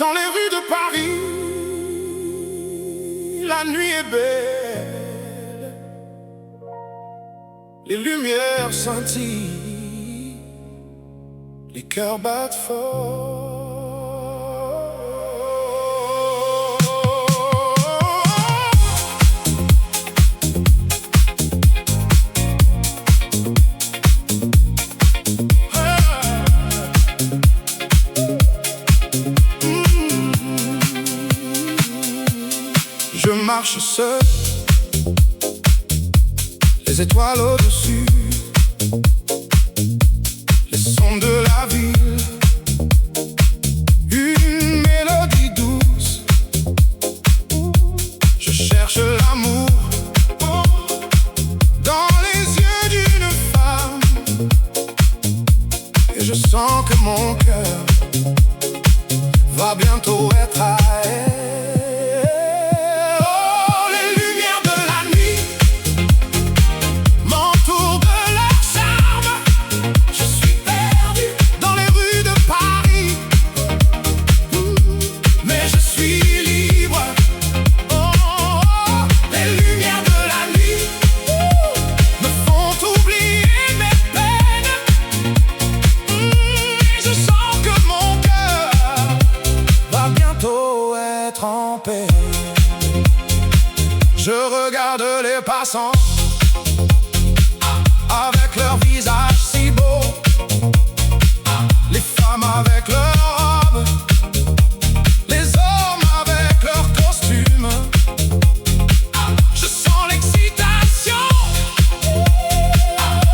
Dans les rues de Paris, la nuit est belle, les lumières scintillent, les cœurs battent fort. Je marche seul, les étoiles au-dessus, les sons de la ville, une mélodie douce. Je cherche l'amour dans les yeux d'une femme, et je sens que mon cœur va bientôt être à elle. Je regarde les passants avec leur visage si beau, les femmes avec leurs robes, les hommes avec leurs costumes. Je sens l'excitation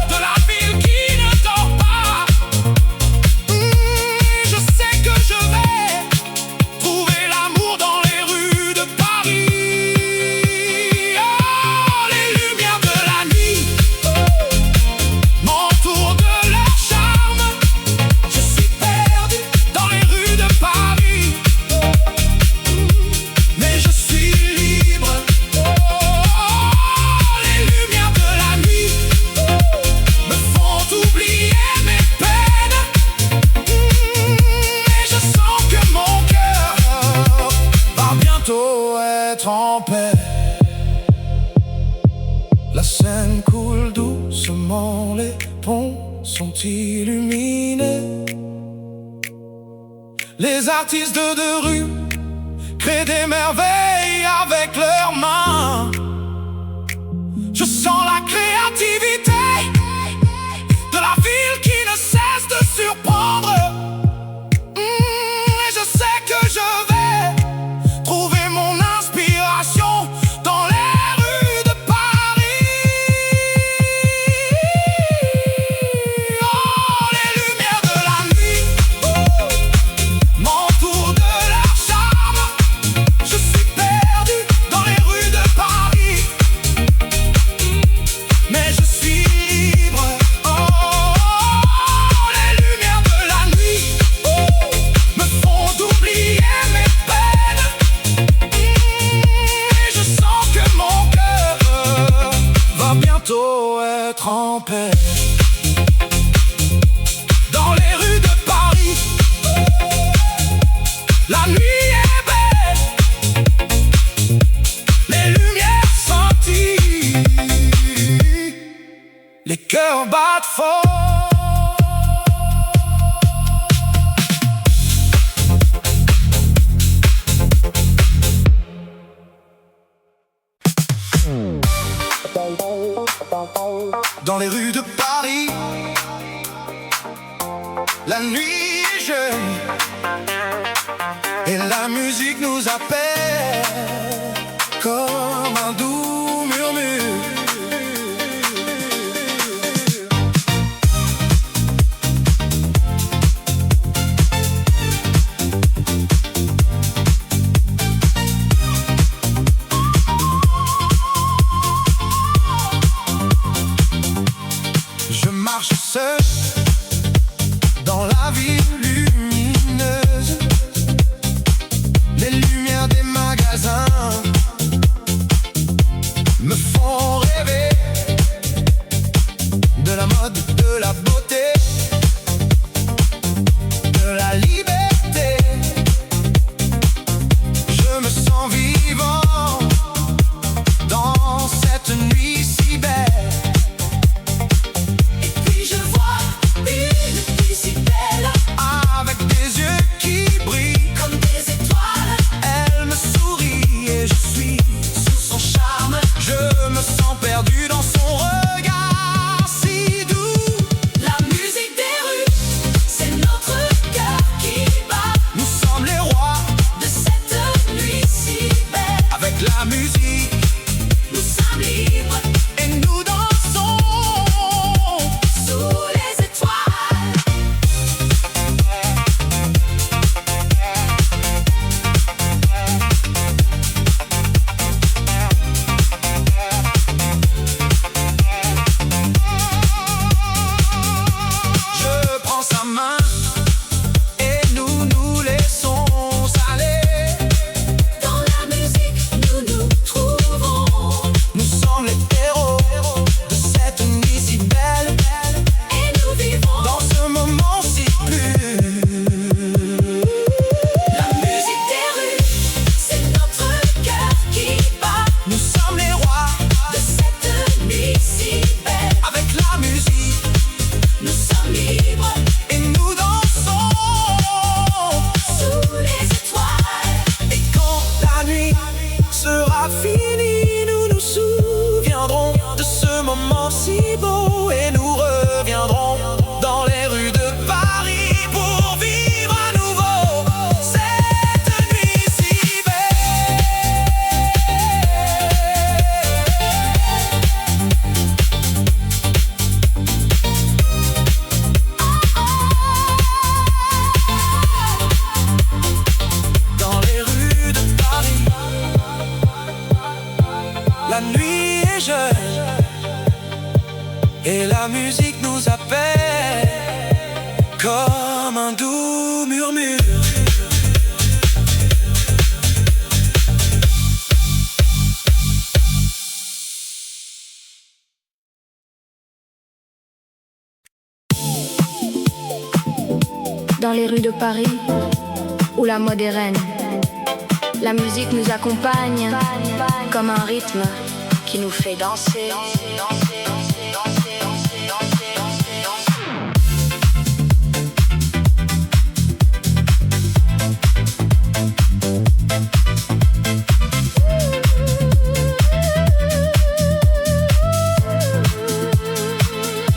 de la ville qui ne dort pas. Je sais que je vais trouver l'amour dans les rues de Paris. Être en paix. La Seine coule doucement, les ponts sont illuminés. Les artistes de rue créent des merveilles avec leurs mains. Je sens la créativité de la ville qui ne cesse de surprendre. Et je sais que je vais trouver mon inspiration dans les rues de Paris. Oh, les lumières de la nuit m'entourent de leur charme. Je suis perdu dans les rues de Paris, mais je suis libre. Oh, les lumières de la nuit me font oublier mes peines. Et je sens que mon cœur va bientôt être en paix. Dans les rues de Paris, la nuit est belle, les lumières scintillent, les cœurs battent fort. Dans les rues de Paris, la nuit est jeune et la musique nous appelle comme un doux murmure. Je marche seul dans la ville lumineuse. Les lumières des magasins me font rêver. la musique nous appelle comme un doux murmure. Dans les rues de Paris, où la mode est reine, la musique nous accompagne comme un rythme qui nous fait danser.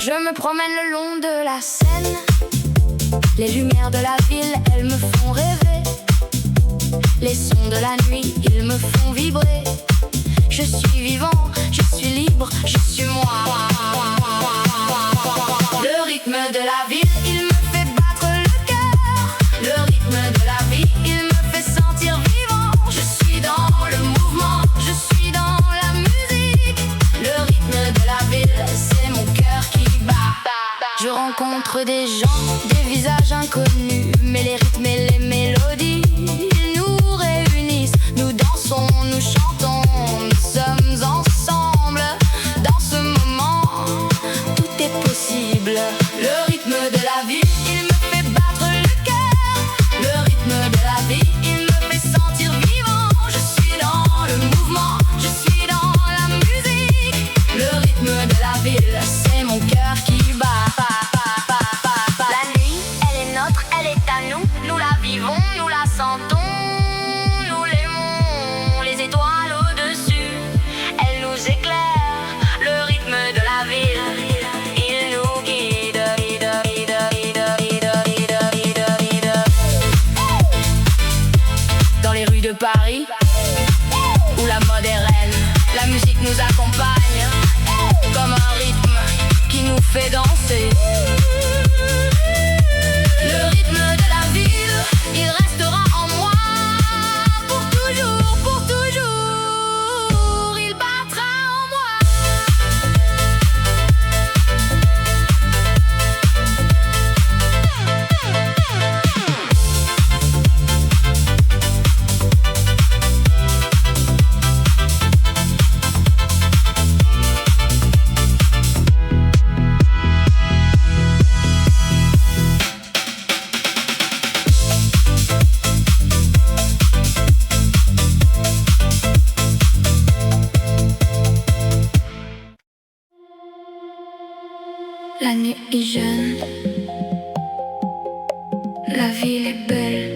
Je me promène le long de la Seine. Les lumières de la ville, elles me font rêver. Les sons de la nuit, ils me font vibrer. Je suis vivant, je suis libre, je suis moi. Le rythme de la ville, il me fait battre le cœur. Le rythme de la vie, il me fait sentir vivant. Je suis dans le mouvement, je suis dans la musique. Le rythme de la ville, c'est mon cœur qui bat. Je rencontre des gens, des visages inconnus, mais les rythmes et les mélodies, ils nous réunissent. Nous dansons, nous chantons, nous sommes ensemble. Dans ce moment, tout est possible. Le rythme de la vie, il me fait battre le cœur. Le rythme de la vie, il me fait sentir vivant. Je suis dans le mouvement, je suis dans la musique. Le rythme de la ville, c'est mon cœur qui bat. Nous la sentons, nous l'aimons, les étoiles au-dessus, elles nous éclairent. Le rythme de la ville, il nous guide. Dans les rues de Paris, où la mode est reine, la musique nous accompagne comme un rythme qui nous fait danser. Le rythme de la ville, il restera en moi pour toujours, pour toujours. Il battra en moi. La nuit est jeune, la ville est belle,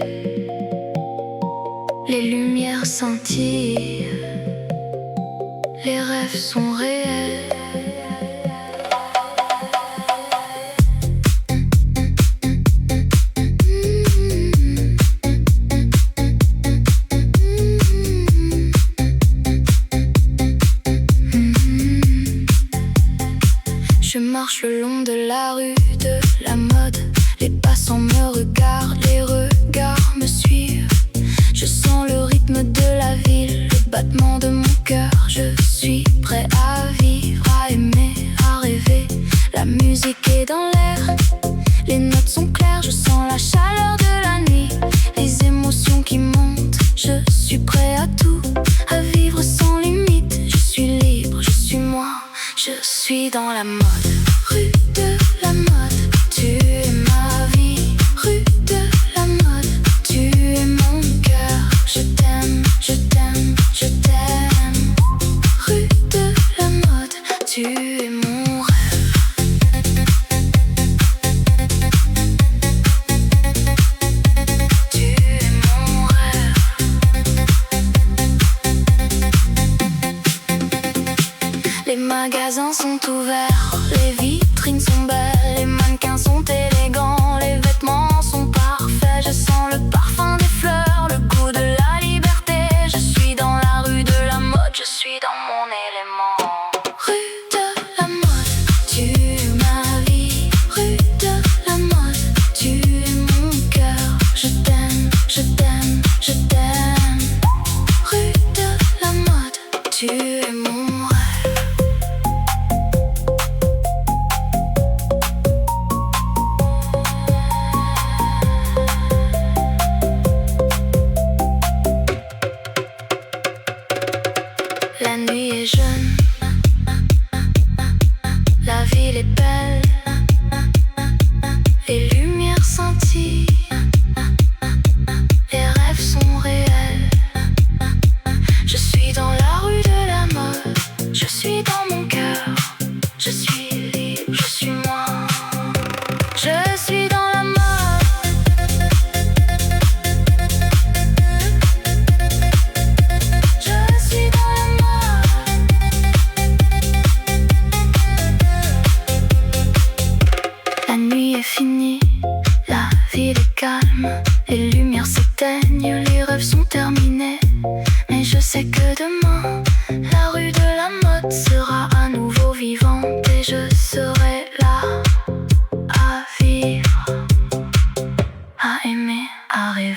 les lumières scintillent, les rêves sont réels. Je marche le long de la rue de la mode. Les passants me regardent, les regards me suivent. Je sens le rythme de la ville, le battement de mon cœur. Je suis prêt à vivre, à aimer, à rêver. La musique est dans l'air, les notes sont claires. Je sens la chaleur de la nuit, les émotions qui montent. Je suis prêt à tout, à vivre sans limite. Je suis libre, je suis moi, je suis dans la mode. Rue de la mode, tu es ma vie. Rue de la mode, tu es mon cœur. Je t'aime, je t'aime, je t'aime. Rue de la mode, tu es mon rêve. Tu es mon rêve. Les magasins sont ouverts, les vitrines sont belles, les mannequins sont élégants, les vêtements sont parfaits. Je sens le parfum des fleurs, le goût de la liberté. Je suis dans la rue de la mode, je suis dans mon élément. Rue de la mode, tu es ma vie. Rue de la mode, tu es mon cœur. Je t'aime, je t'aime, je t'aime. Rue de la mode, tu es mon rêve. les lumières s'éteignent, les rêves sont terminés. Mais je sais que demain, la rue de la mode sera à nouveau vivante et je serai là à vivre, à aimer, à rêver.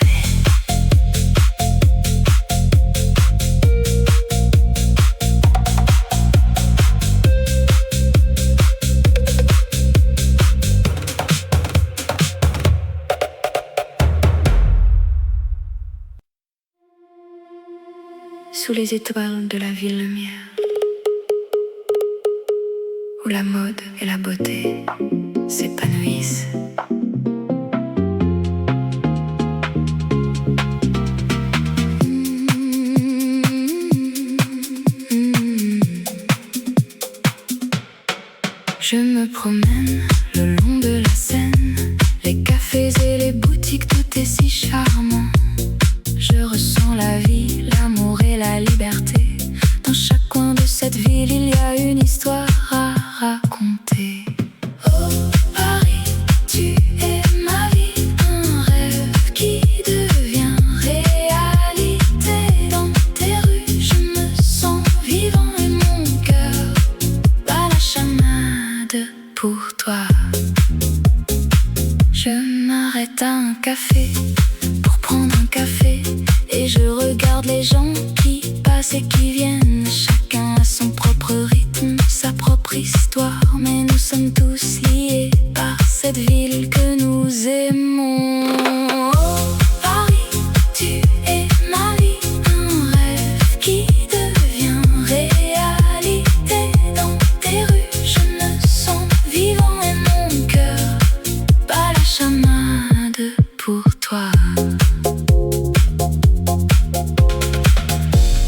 Sous les étoiles de la ville lumière, où la mode et la beauté s'épanouissent. Je me promène le long de la Seine, les cafés et les boutiques, tout est si charmant. Je ressens la vie, l'amour et la liberté. Dans chaque coin de cette ville, il y a une histoire à raconter. Oh Paris, tu es ma vie, un rêve qui devient réalité. Dans tes rues, je me sens vivant et mon cœur bat la chamade pour toi. Je m'arrête à un café pour prendre un café et je regarde les gens qui passent et qui viennent. Chacun a son propre rythme, sa propre histoire, mais nous sommes tous liés par cette ville que nous aimons. Oh Paris, tu es ma vie, un rêve qui devient réalité. Dans tes rues, je me sens vivant et mon cœur bat la chamade pour toi.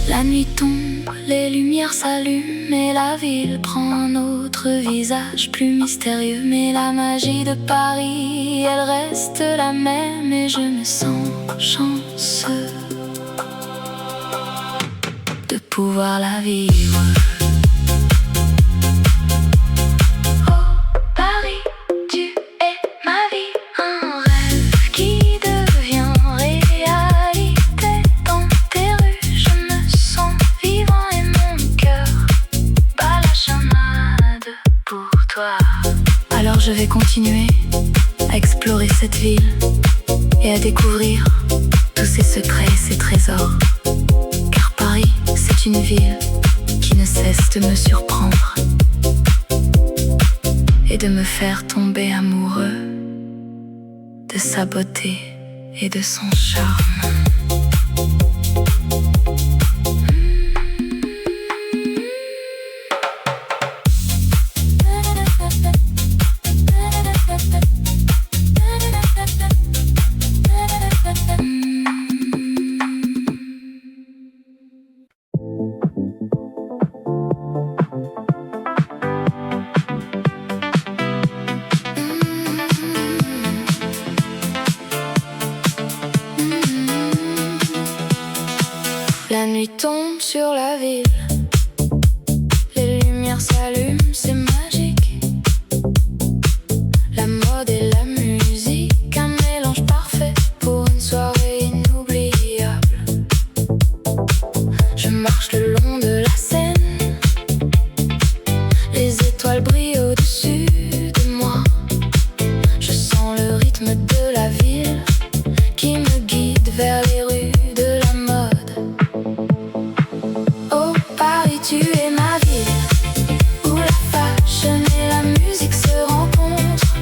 La nuit tombe, les lumières s'allument et la ville prend un autre visage plus mystérieux. Mais la magie de Paris, elle reste la même et je me sens chanceux de pouvoir la vivre. Oh Paris, tu es ma vie, un rêve qui devient réalité. Dans tes rues, je me sens vivant et mon cœur bat la chamade pour toi. Alors je vais continuer à explorer cette ville et à découvrir tous ses secrets et ses trésors. Car Paris, c'est une ville qui ne cesse de me surprendre et de me faire tomber amoureux de sa beauté et de son charme. La nuit tombe sur la ville, les lumières s'allument, c'est magique. La mode et la musique, un mélange parfait pour une soirée inoubliable. Je marche le long de la Seine, les étoiles brillent au-dessus de moi. Je sens le rythme de la ville qui me guide vers les rues de la mode. Oh Paris, tu es ma ville, où la fashion et la musique se rencontrent.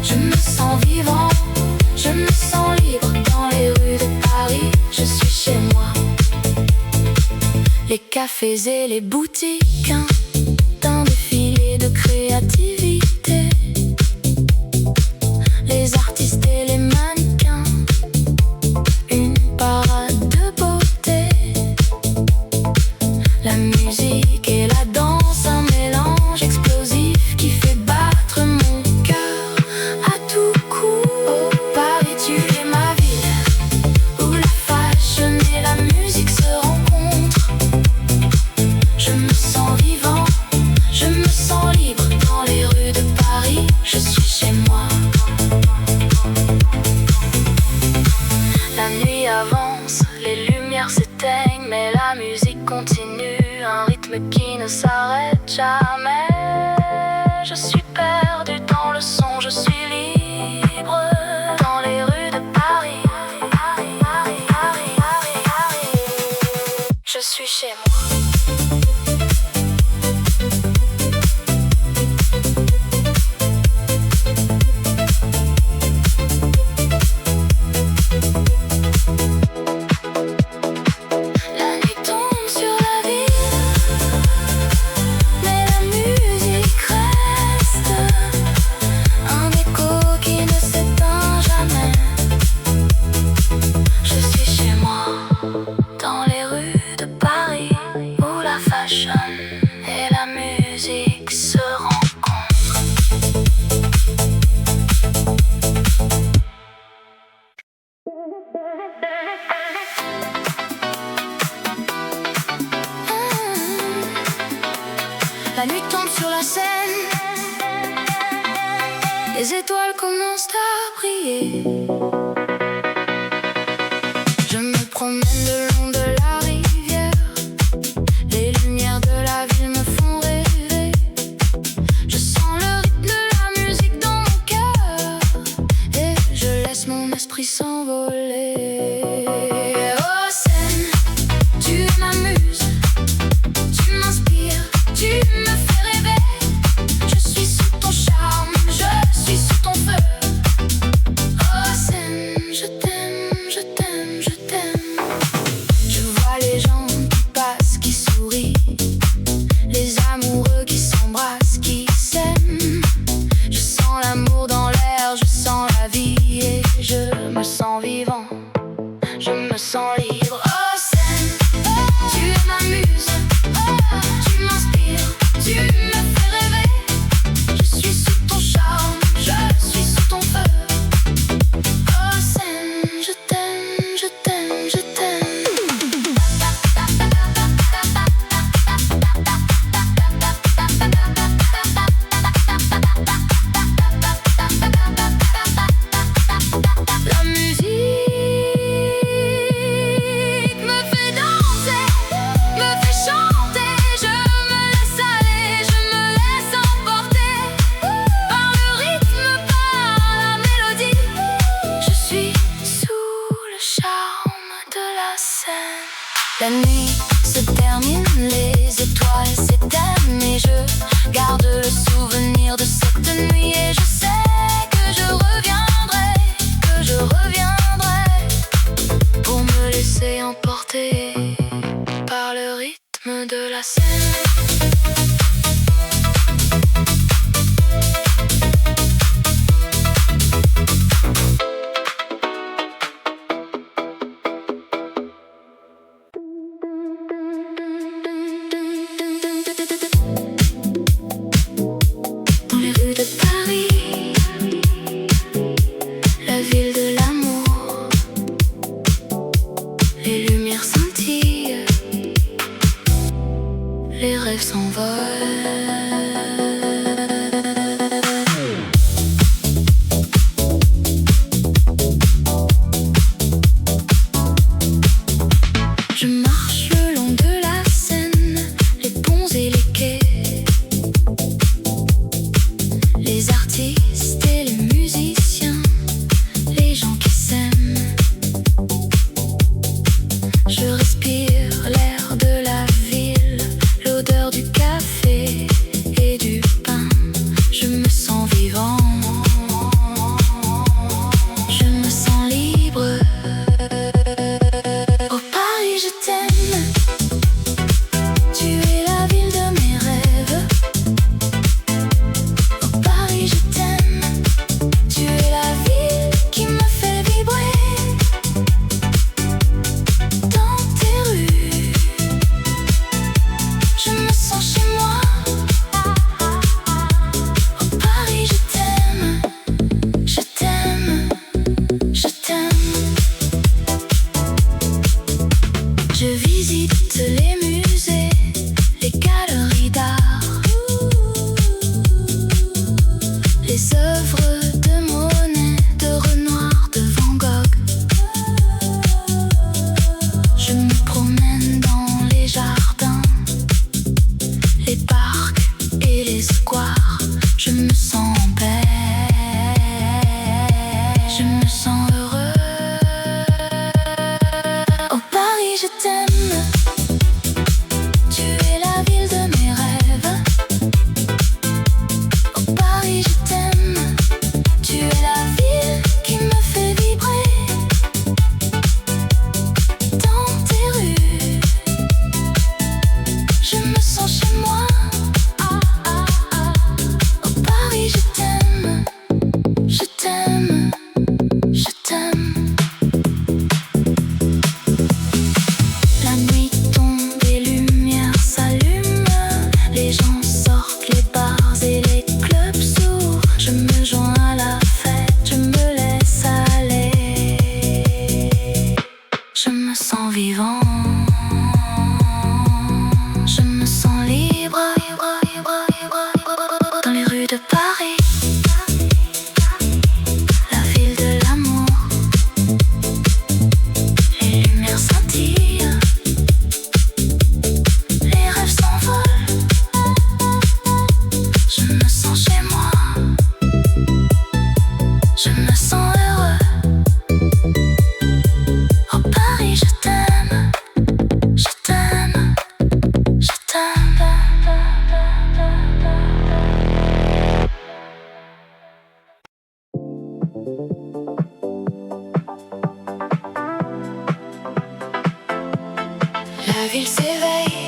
Je me sens vivant, je me sens libre dans les rues de Paris. Je suis chez moi. Les cafés et les boutiques, un défilé de créativité. Les artistes et les mannequins, une parade de beauté. La musique et la danse, un mélange explosif qui fait battre mon cœur à tout coup. Oh Paris, tu es ma ville, où la fashion et la musique se rencontrent. Je me sens vivant, je me sens libre dans les rues. rythme qui ne s'arrête jamais. Je suis perdu dans le son, je suis libre dans les rues de Paris. Je suis chez moi. Et la musique se rencontrent. La nuit tombe sur la scène, les étoiles commencent à briller. Je me promène le long de la rivière, les lumières de la ville me font rêver. Je sens le rythme de la musique dans mon cœur et je laisse mon esprit s'envoler. Oh scène, tu m'amuses, tu m'inspires, tu me fais rêver. Je suis sous ton charme, je suis sous ton feu. Oh scène, je t'aime, je t'aime, je t'aime. Je vois les gens qui passent, qui sourient, les amoureux qui s'embrassent, qui s'aiment. Je sens l'amour dans l'air, je sens la vie et je me sens vivant, je me sens libre. Oh scène, tu m'amuses, tu m'inspires, tu me fais rêver. Je suis sous ton charme, je suis sous ton feu. Oh scène, je t'aime, je t'aime, je t'aime. La musique me fait danser, me fait chanter. Je me laisse aller, je me laisse emporter par le rythme, par la mélodie. Je suis sous le charme de la scène. La nuit se termine, les étoiles s'éteignent et je garde le souvenir de cette nuit. Et je sais que je reviendrai, pour me laisser emporter par le rythme de la scène. Dans les rues de Paris, la ville de l'amour, les lumières scintillent, les rêves s'envolent. Je marche le long de la Seine, les ponts et les quais, les artistes et les musiciens, les gens qui s'aiment. Je respire l'air de la ville, l'odeur du café me sens heureux. Oh Paris, je t'aime. Tu es la ville de mes rêves. Oh Paris, je t'aime. Tu es la ville qui me fait vibrer. Dans tes rues, je me sens chez moi. Oh Paris, je t'aime. Je t'aime. Je t'aime. La nuit tombe, les lumières s'allument. Les gens sortent, les bars et les clubs s'ouvrent. Je me joins à la fête, je me laisse aller. Je me sens vivant. Je me sens libre dans les rues de Paris, la ville de l'amour. Les lumières scintillent, les rêves s'envolent. Je me sens chez moi, je me sens heureux. Oh Paris, je t'aime, je t'aime, je t'aime. La ville s'éveille,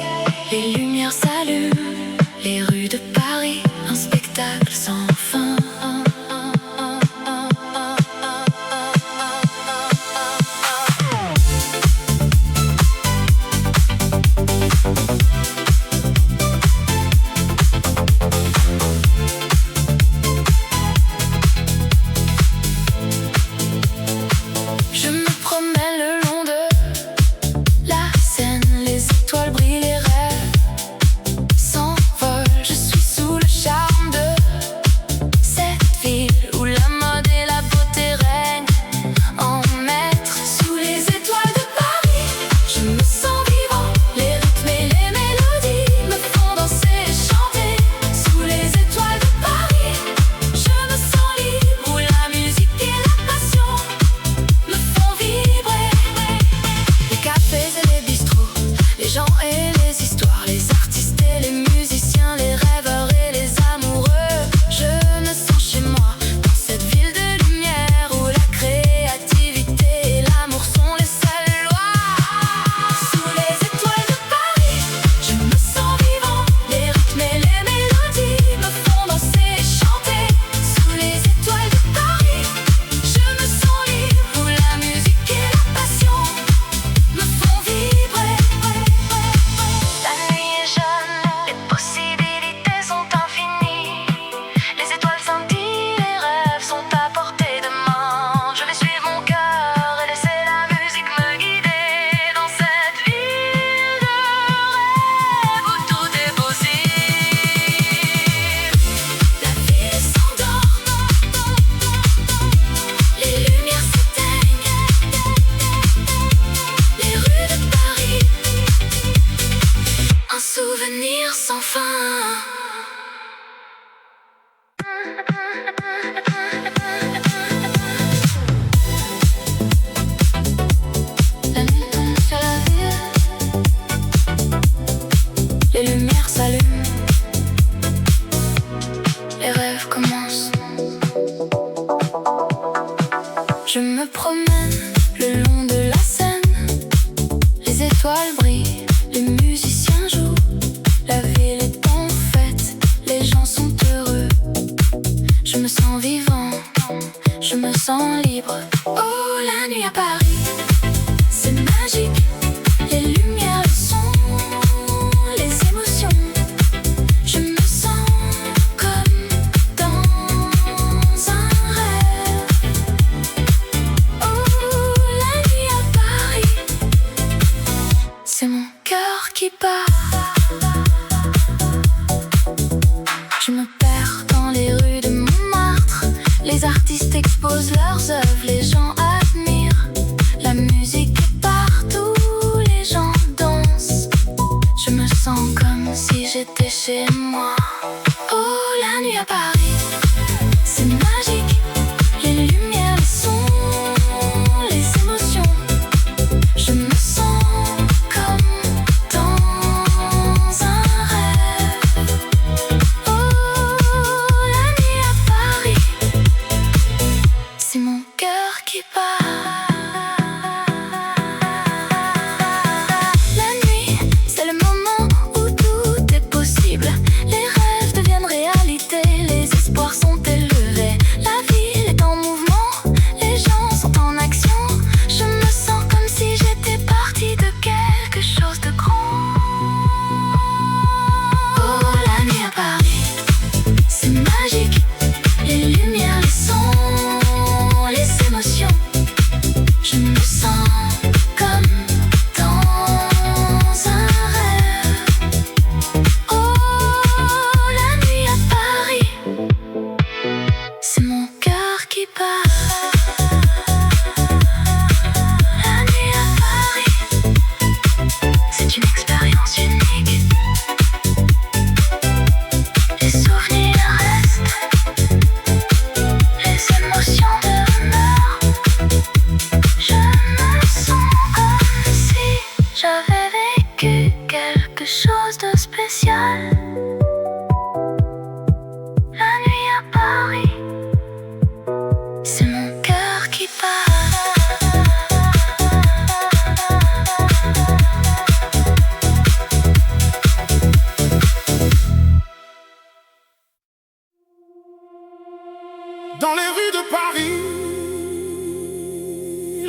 les lumières s'allument, les rues de Paris, un spectacle sans fin. Je me promène le long de la Seine, les étoiles brillent, les rêves s'envolent. Je suis sous le charme de cette ville où la mode et la beauté règnent en maître. Sous les étoiles de Paris, je me sens vivant. Les rythmes et les mélodies me font danser et chanter. Sous les étoiles de Paris, je me sens libre, où la musique et la passion me font vibrer. Les cafés et les bistrots, les gens et les histoires, les artistes et les musiciens, les rêveurs et les amoureux. Je me sens chez moi, dans cette ville de lumière où la créativité et l'amour sont les seules lois. Sous les étoiles de Paris, je me sens vivant. Les rythmes et les mélodies me font danser et chanter. Sous les étoiles de Paris, je me sens libre, où la musique et la passion me font vibrer. La nuit est jeune, les possibilités sont infinies. Les étoiles scintillent, les rêves sont à portée de main. Je vais suivre mon cœur et laisser la musique me guider dans cette ville de rêve où tout est possible. La ville s'endort, les lumières s'éteignent, les rues de Paris, un souvenir sans fin. La nuit tombe sur la ville, les lumières s'allument, les rêves commencent. Je me promène le long de la Seine, les étoiles brillent, les musiciens jouent. La ville est en fête, les gens sont heureux. Je me sens vivant, je me sens libre. Oh, la nuit à Paris, c'est magique. Les lumières, le son, les émotions. Je me sens comme dans un rêve. Oh, la nuit à Paris, c'est mon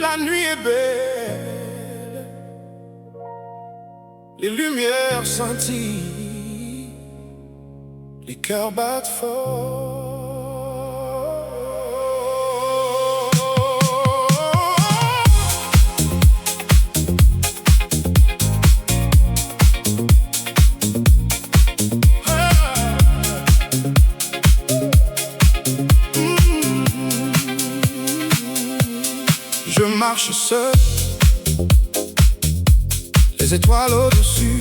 La nuit est belle, les lumières scintillent, les cœurs battent fort. Je marche seul, les étoiles au-dessus,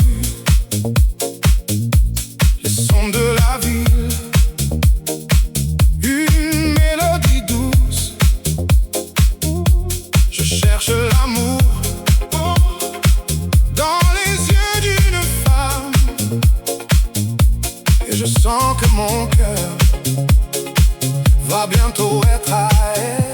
les sons de la ville, une mélodie douce. Je cherche l'amour dans les yeux d'une femme, et je sens que mon cœur va bientôt être à elle.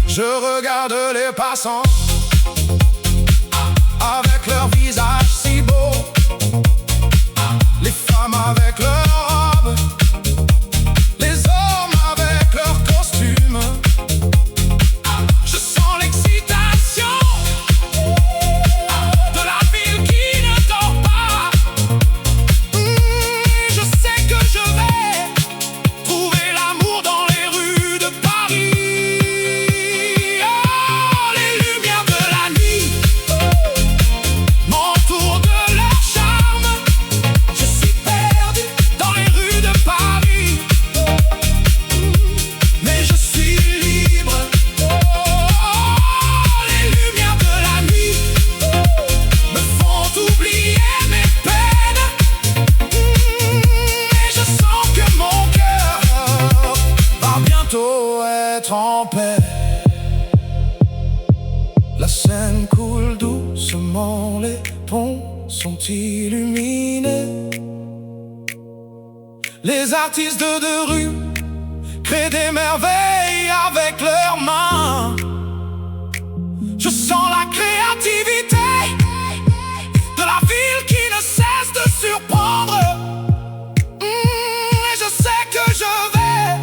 Je regarde les passants avec leur visage si beau, les femmes avec leurs robes, les hommes avec leurs costumes. Je sens l'excitation de la ville qui ne dort pas. Je sais que je vais trouver l'amour dans les rues de Paris. Être en paix. La Seine coule doucement, les ponts sont illuminés. Les artistes de rue créent des merveilles avec leurs mains. Je sens la créativité de la ville qui ne cesse de surprendre. Et je sais que je vais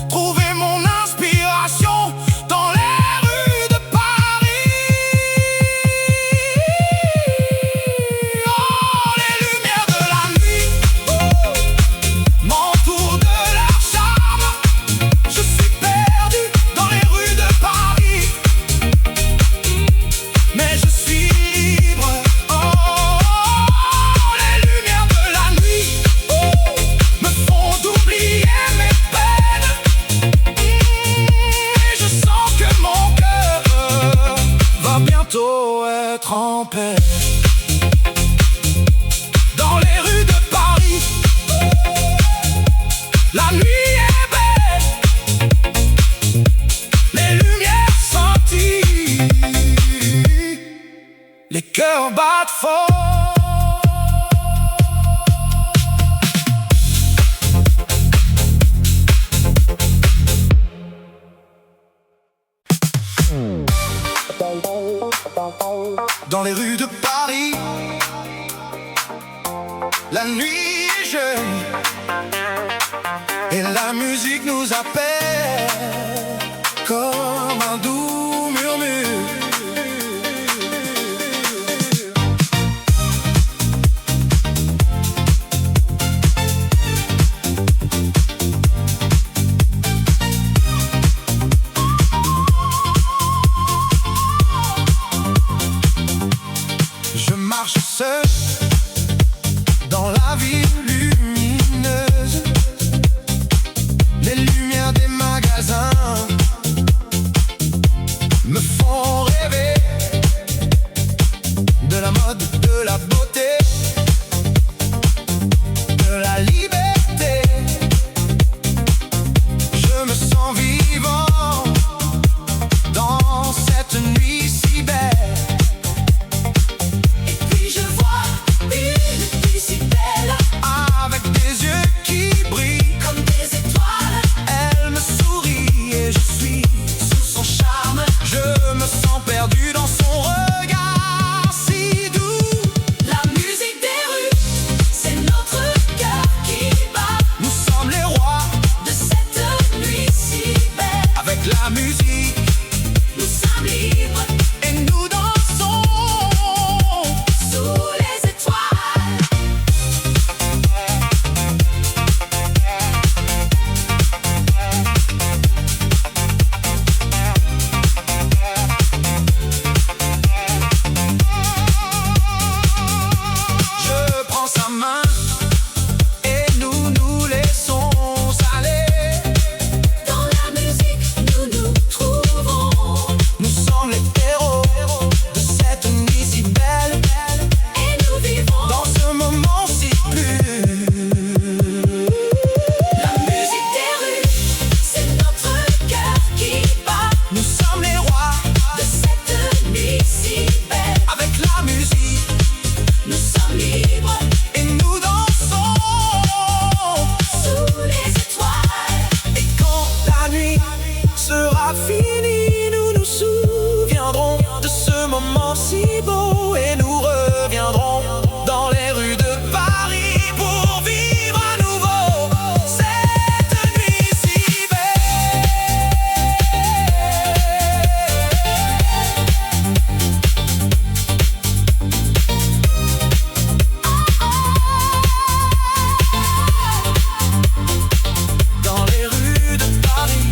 trouver mon inspiration dans les rues de Paris. Oh, les lumières de la nuit m'entourent de leur charme. Je suis perdu dans les rues de Paris, mais je suis libre. Oh, les lumières de la nuit me font oublier mes peines. Et je sens que mon cœur va bientôt être en paix. Dans les rues de Paris, la nuit est belle, les lumières scintillent, les cœurs battent fort. Dans les rues de Paris, la nuit est jeune et la musique nous appelle comme un doux murmure. Je marche seul dans la ville lumineuse, les lumières des magasins la musique, nous sommes libres et nous dansons sous les étoiles. Je prends sa main et nous nous laissons aller. Dans la musique, nous nous trouvons. Nous sommes les héros de cette nuit si belle Et nous vivons dans ce moment si pur. la musique des rues. C'est notre cœur qui bat Nous sommes les rois de cette nuit si belle. avec la musique Nous sommes libres et nous dansons. sous les étoiles. Et quand la nuit sera finie, nous nous souviendrons de ce moment si beau et nous reviendrons dans les rues de Paris pour vivre à nouveau cette nuit si belle. Dans les rues de Paris,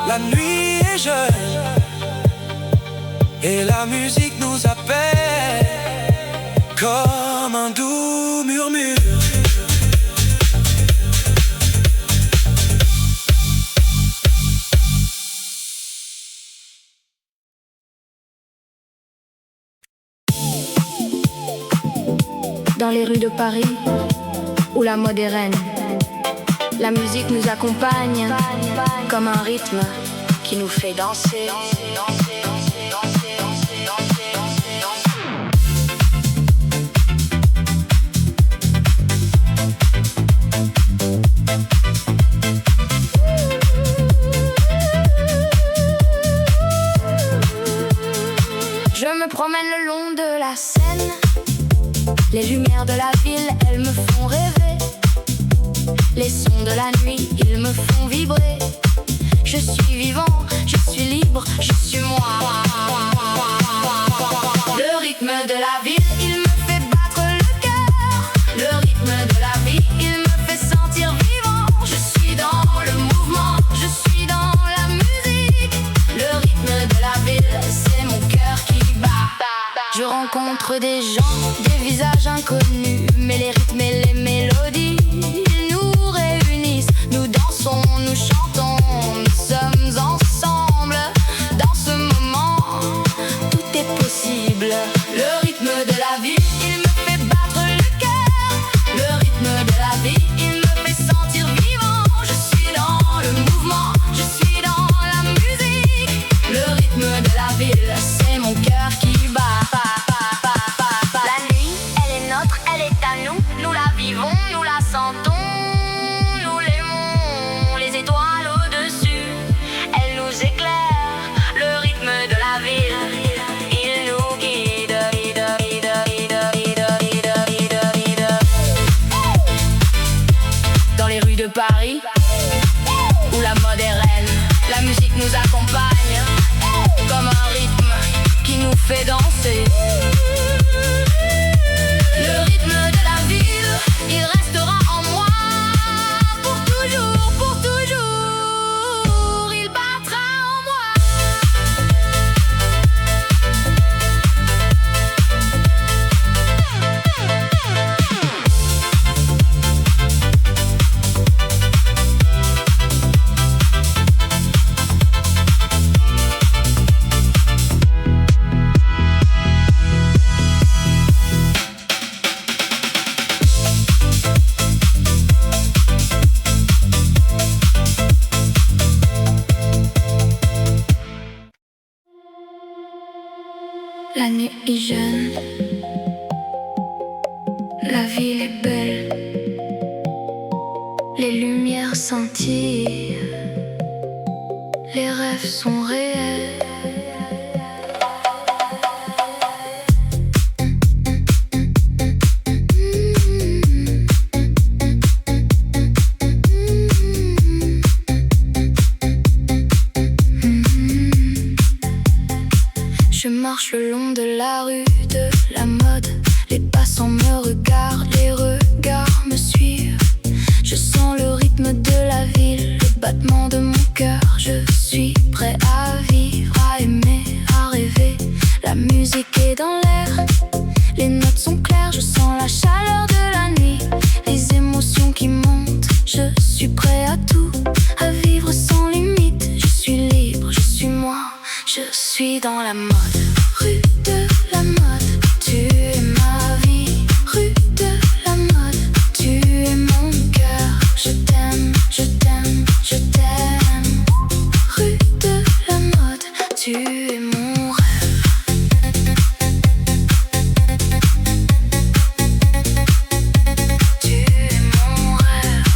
la nuit est jeune et la musique nous appelle comme un doux murmure. Dans les rues de Paris, où la mode est reine, la musique nous accompagne comme un rythme qui nous fait danser. Je me promène le long de la Seine. Les lumières de la ville, elles me font rêver. Les sons de la nuit, ils me font vibrer. Je suis vivant, je suis libre, je suis moi. Le rythme de la ville, il me fait battre le cœur. Le rythme de la vie, il me fait sentir vivant. Je suis dans le mouvement, je suis dans la musique. Le rythme de la ville, c'est mon cœur qui bat. Je rencontre des gens, des visages inconnus, mais les rythmes et les mélodies, ils nous réunissent. Nous dansons, nous chantons, nous sommes ensemble. Dans ce moment, tout est possible. Le rythme de la vie, il me fait battre le cœur. Le rythme de la vie, il me fait sentir vivant. Je suis dans le mouvement, je suis dans la musique. Le rythme de la ville, c'est mon cœur qui bat. La nuit, elle est nôtre, elle est à nous. Nous la vivons, nous la sentons, nous l'aimons. Les étoiles au-dessus, elles nous éclairent. Le rythme de la ville, il nous guide. Dans les rues de Paris, où la mode est reine, la musique nous accompagne comme un rythme qui nous fait danser. Le rythme de la ville, il restera en moi pour toujours, pour toujours. Il battra en moi. La nuit est jeune, la ville est belle, les lumières scintillent, les rêves sont réels. marche le long de la rue de la mode. Les passants me regardent, les regards me suivent. Je sens le rythme de la ville, le battement de mon cœur. Je suis prêt à vivre, à aimer, à rêver. La musique est dans l'air, les notes sont claires. Je sens la chaleur de la nuit, les émotions qui montent. Je suis prêt à tout, à vivre sans limite. Je suis libre, je suis moi, je suis dans la mode. Rue de la mode, tu es ma vie. Rue de la mode, tu es mon cœur. Je t'aime, je t'aime, je t'aime. Rue de la mode, tu es mon rêve. Tu es mon rêve.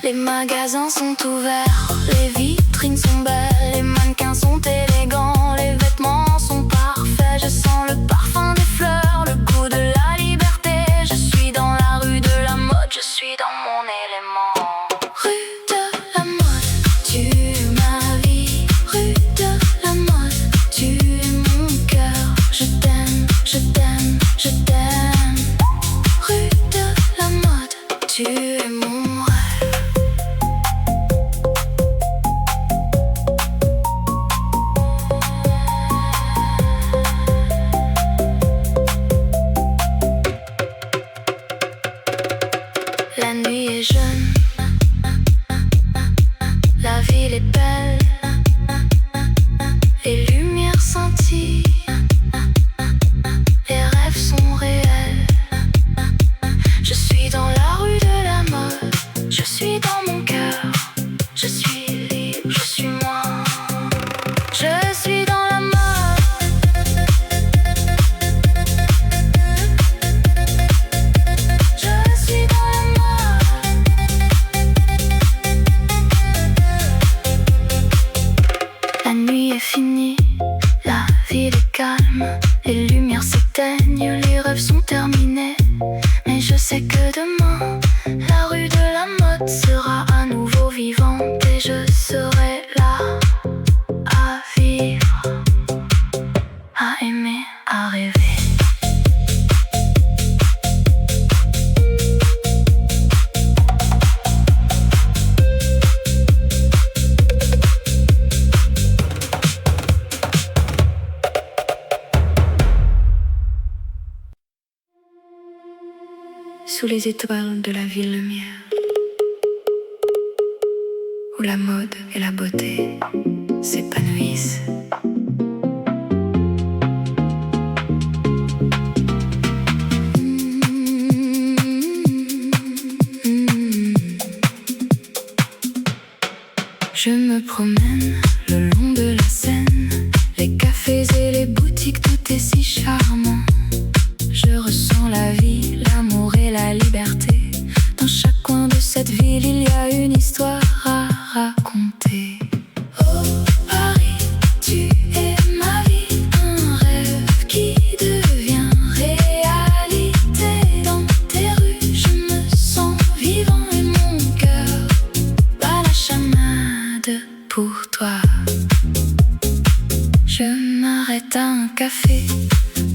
Les magasins sont ouverts, les vitrines sont belles, les mannequins sont élégants, les vêtements sont parfaits. Je sens le parfum des fleurs, le goût de la liberté. Je suis dans la rue de la mode, je suis dans mon élément. Rue de la mode, tu es ma vie. Rue de la mode, tu es mon cœur. Je t'aime, je t'aime, je t'aime. Rue de la mode, tu es mon rêve. La nuit est jeune, la ville est belle, les lumières scintillent, les rêves sont réels. Je suis dans la rue de la mode, je suis dans mon cœur. Je suis libre, je suis moi, je suis dans la mode. Je suis dans la mode. La nuit est finie, la ville est calme, les lumières s'éteignent, les rêves sont terminés. Mais je sais que demain, la rue de la mode sera à nouveau vivante et je serai là à vivre, à aimer, à rêver. Sous les étoiles de la ville lumière, où la mode et la beauté s'épanouissent. Je me promène le long de la Seine, les cafés et les boutiques, tout est si charmant. Je ressens la vie, l'amour et la liberté. Dans chaque coin de cette ville, il y a une histoire à raconter. Oh Paris, tu es ma vie, un rêve qui devient réalité. Dans tes rues, je me sens vivant et mon cœur bat la chamade pour toi. Je m'arrête à un café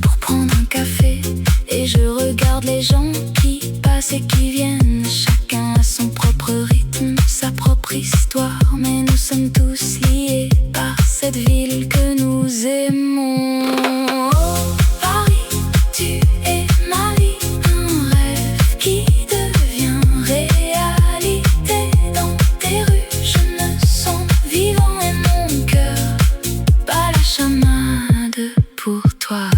pour prendre un café et je regarde les gens qui passent et qui viennent. Chacun a son propre rythme, sa propre histoire, mais nous sommes tous liés par cette ville que nous aimons. Oh Paris, tu es ma vie, un rêve qui devient réalité. Dans tes rues, je me sens vivant et mon cœur bat la chamade pour toi.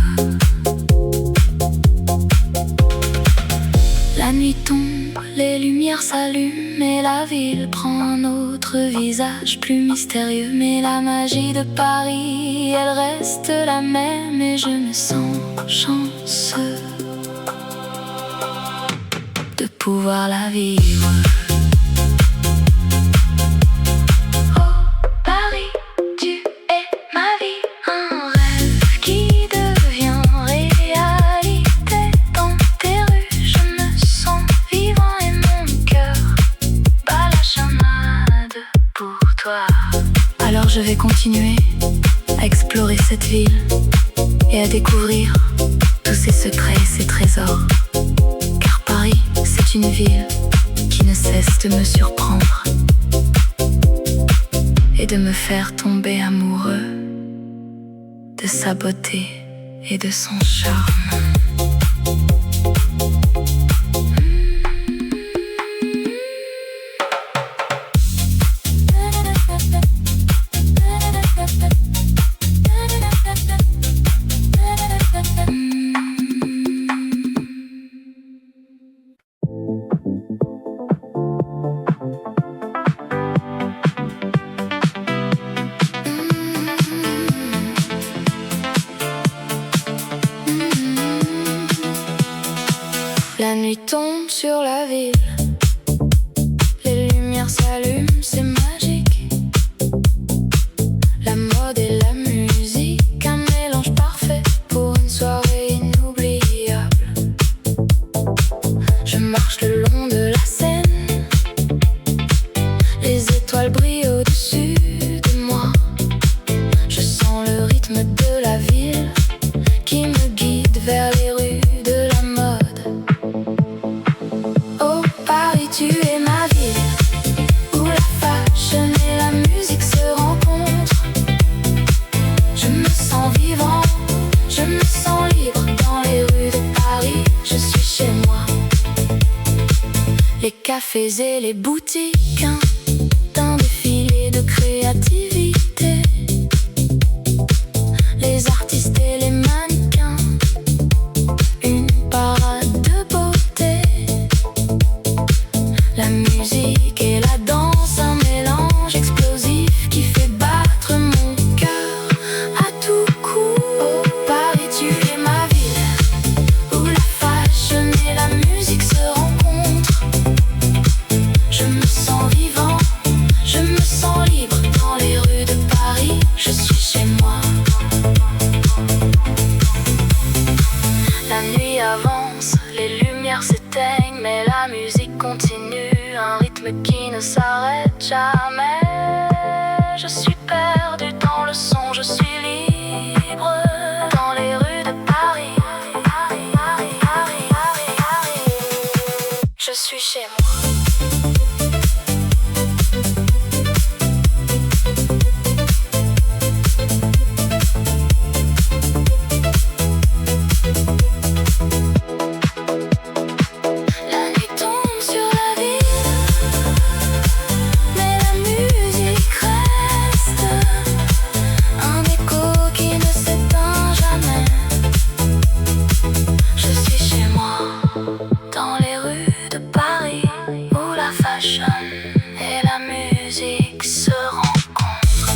La nuit tombe, les lumières s'allument et la ville prend un autre visage plus mystérieux. Mais la magie de Paris, elle reste la même et je me sens chanceux de pouvoir la vivre. Oh Paris, tu es ma vie, un rêve qui devient réalité. Dans tes rues, je me sens vivant et mon cœur bat la chamade pour toi. je vais continuer à explorer cette ville et à découvrir tous ses secrets et ses trésors. Car Paris, c'est une ville qui ne cesse de me surprendre et de me faire tomber amoureux de sa beauté et de son charme. La nuit tombe sur la ville, les lumières s'allument, c'est magique. La mode et la musique, un mélange parfait pour une soirée inoubliable. Je marche le long de la Seine, les étoiles brillent au-dessus de moi. Je sens le rythme de la ville qui me guide vers les rues de la mode. Oh Paris, tu es ma ville, où la fashion et la musique se rencontrent. Je me sens vivant, je me sens libre dans les rues de Paris, je suis chez moi. Les cafés et les boutiques, un défilé de créativité. Les artistes et les mannequins, une parade de beauté. La musique et la danse, un mélange explosif qui fait battre mon cœur à tout coup. Oh Paris, tu es ma ville, où la fashion et la musique se rencontrent. Je me sens vivant, je me sens libre dans les rues de Paris, je suis chez moi. La nuit avance, les lumières s'éteignent, mais la musique continue, un rythme qui ne s'arrête jamais. Je suis perdu dans le son, je suis libre dans les rues de Paris. Je suis chez moi. La nuit tombe sur la ville, mais la musique reste, un écho qui ne s'éteint jamais. Je suis chez moi, dans les rues de Paris, où la fashion et la musique se rencontrent.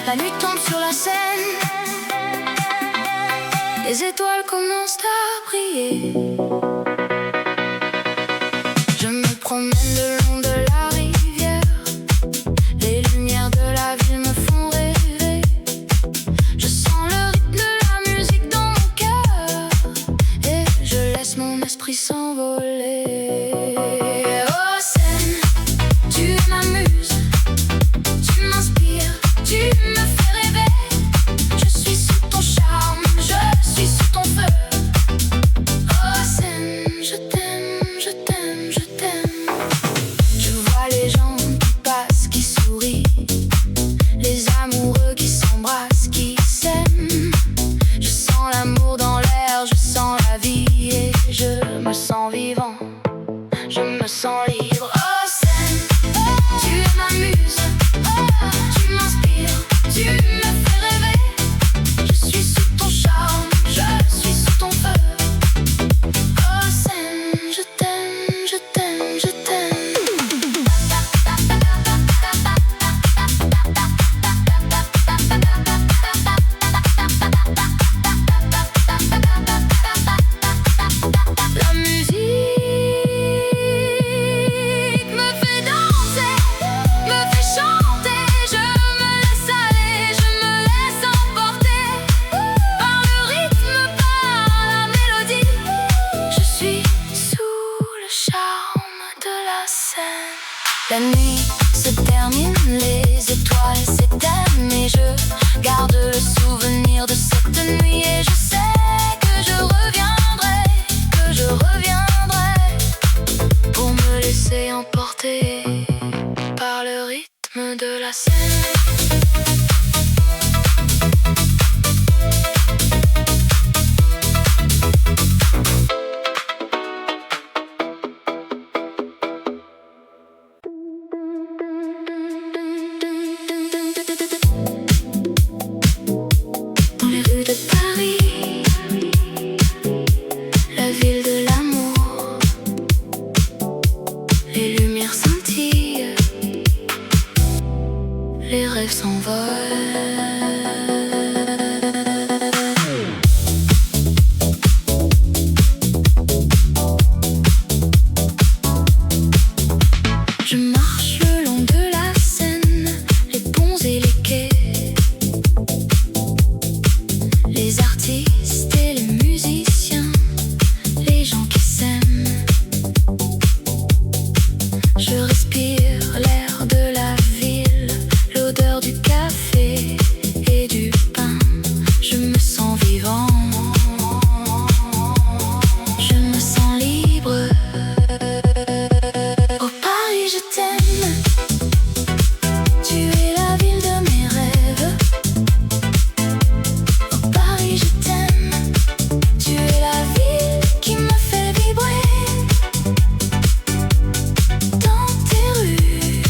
La nuit tombe sur la Seine, les étoiles commencent à briller. Je me promène le long de la rivière, les lumières de la ville me font rêver. Je sens le rythme de la musique dans mon cœur et je laisse mon esprit s'envoler. Oh Seine, tu es ma muse, tu m'inspires, tu me fais rêver. Je suis sous ton charme, je suis sous ton feu. Oh rythme de la scène. Les rêves s'envolent. Je marche le long de la Seine, les ponts et les quais, les artistes et les musiciens, les gens qui s'aiment. Je respire l'air de la ville, l'odeur du café et du pain. Je me sens vivant, je me sens libre. Oh Paris, je t'aime, tu es la ville de mes rêves. Oh Paris, je t'aime, tu es la ville qui me fait vibrer. Dans tes rues,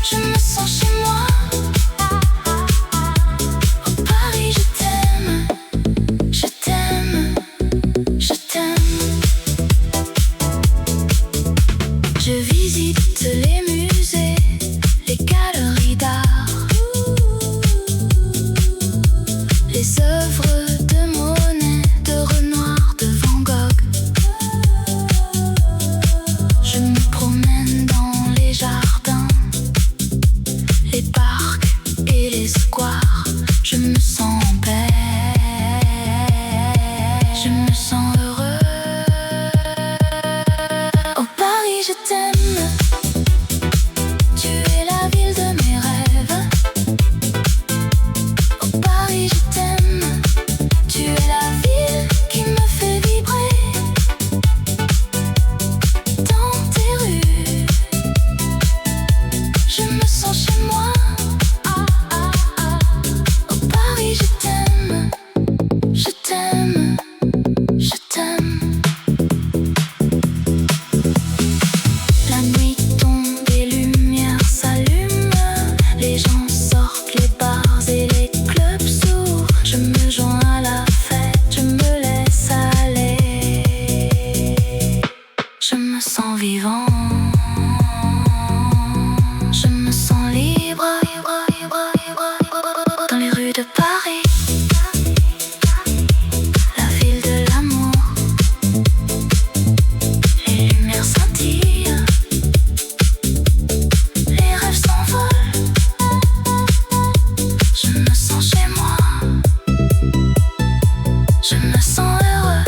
je me sens chez moi. Oh Paris, je t'aime, je t'aime, je t'aime. Je visite les musées, les galeries d'art, les œuvres de Monet, de Renoir, de Van Gogh. Je me promène dans les jardins, les parcs et les squares. Je me sens en paix, je me sens heureux. Oh Paris, je t'aime, tu es la ville de mes rêves. Oh Paris, je t'aime, tu es la ville qui me fait vibrer. Dans tes rues, je me sens chez moi. Oh Paris, je t'aime, je t'aime, je t'aime. La nuit tombe, les lumières s'allument, les gens sortent, les bars et les clubs s'ouvrent. Je me joins à la fête, je me laisse aller. Je me sens vivant, je me sens libre. Dans les rues de Paris, la ville de l'amour, les lumières scintillent, les rêves s'envolent. Je me sens chez moi, je me sens heureux.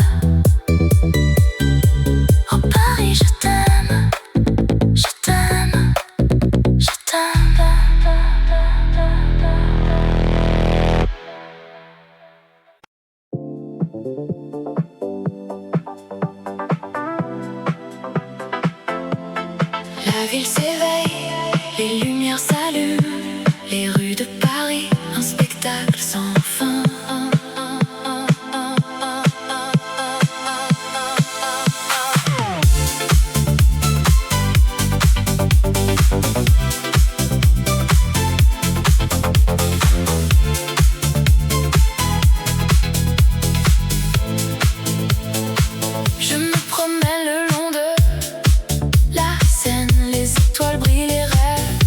Oh Paris, je t'aime, je t'aime, je t'aime. La ville s'éveille, les lumières s'allument, les rues de Paris, un spectacle sans fin. Je me promène le long de la Seine, les étoiles brillent, les rêves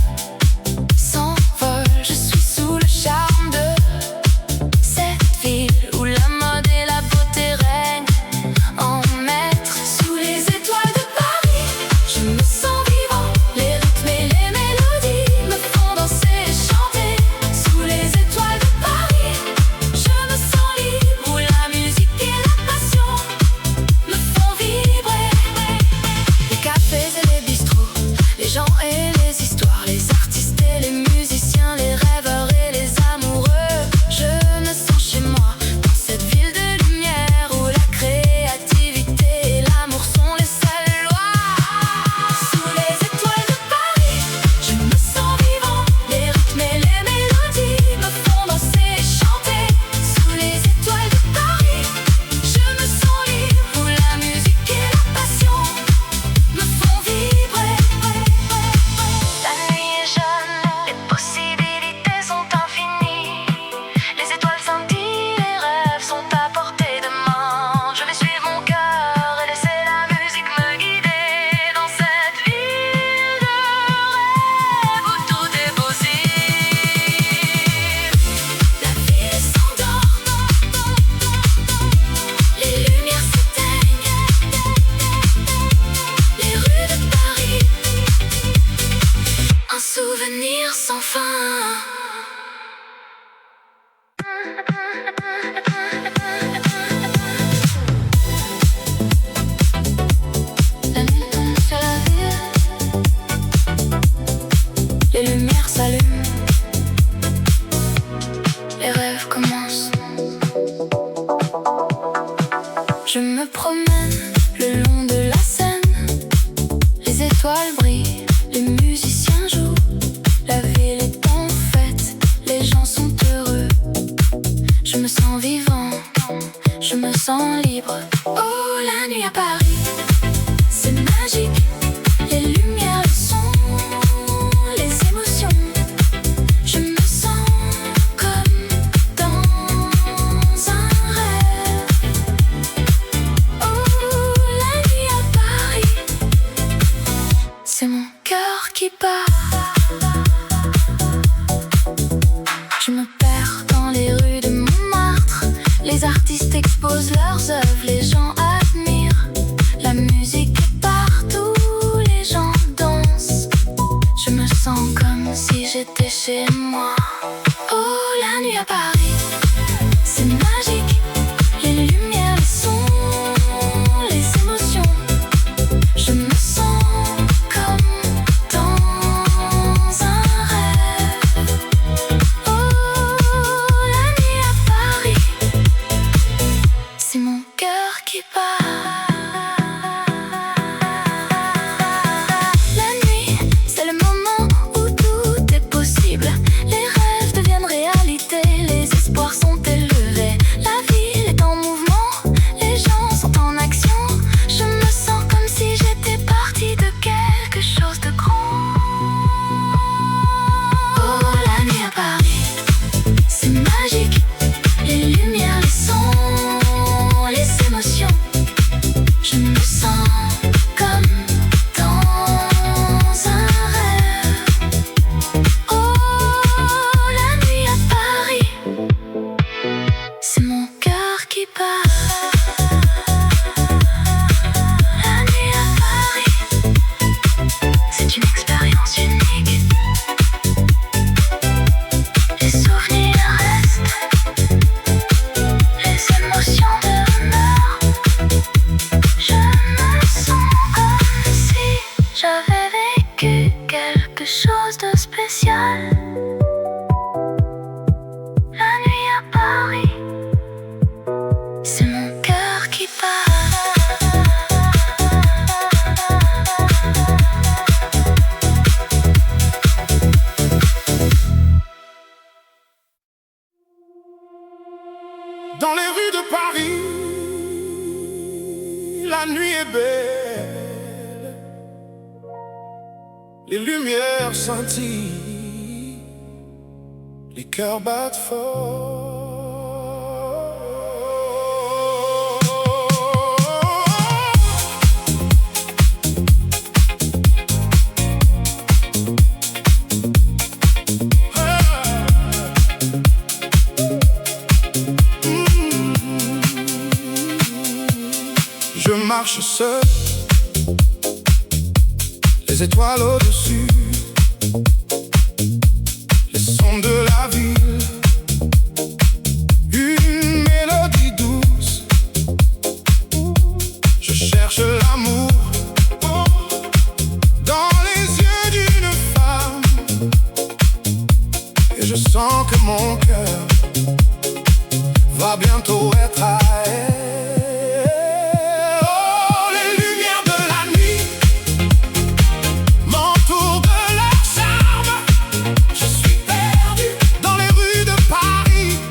souvenirs sans fin. La nuit tombe sur la ville, les lumières s'allument, les rêves commencent. Je me promène le long de la Seine, les étoiles brillent, les musiciens jouent, la ville est en fête, les gens sont heureux. Je me sens vivant, je me sens libre. Oh, la nuit à Paris, c'est magique, les lumières, le son, les émotions. Je me sens comme dans un rêve. Oh, la nuit à Paris, c'est mon cœur qui bat. Je me perds dans les rues de Montmartre, les artistes exposent leurs œuvres, les gens admirent. La musique est partout, les gens dansent. Je me sens comme si j'étais chez moi. Oh, la nuit à Paris, c'est magique, les lumières, les sons, les émotions. Je me sens comme dans un rêve. Oh, la nuit à Paris, c'est mon cœur qui bat. La nuit, c'est le moment où tout est possible. Les rêves deviennent réalité, les espoirs sont élevés. La ville est en mouvement, les gens sont en action. Je me sens comme si j'étais partie de quelque chose de grand. Oh, la nuit à Paris, c'est magique, les lumières, les sons, les émotions. Je me sens comme dans un rêve. Oh, la nuit à Paris, c'est mon cœur qui bat. La nuit à Paris, c'est une expérience unique. Les souvenirs restent, les émotions demeurent. Je me sens comme si j'avais vécu quelque chose de spécial. La nuit à Paris, c'est mon cœur qui bat. Dans les rues de Paris, la nuit est belle, les lumières scintillent, les cœurs battent fort. Je marche seul, les étoiles au-dessus, les sons de la ville, une mélodie douce. Je cherche l'amour dans les yeux d'une femme, et je sens que mon cœur va bientôt être à elle.